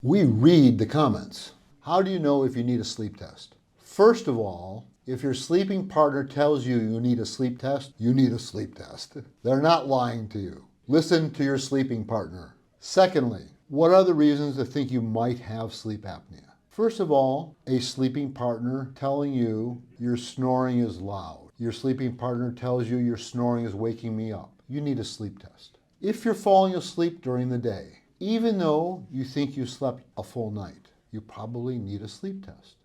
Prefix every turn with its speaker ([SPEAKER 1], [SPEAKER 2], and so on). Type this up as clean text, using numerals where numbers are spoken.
[SPEAKER 1] We read the comments. How do you know if you need a sleep test? First of all, if your sleeping partner tells you you need a sleep test, you need a sleep test. They're not lying to you. Listen to your sleeping partner. Secondly, what are the reasons to think you might have sleep apnea? First of all, a sleeping partner telling you your snoring is loud. Your sleeping partner tells you your snoring is waking me up. You need a sleep test. If you're falling asleep during the day, even though you think you slept a full night, you probably need a sleep test.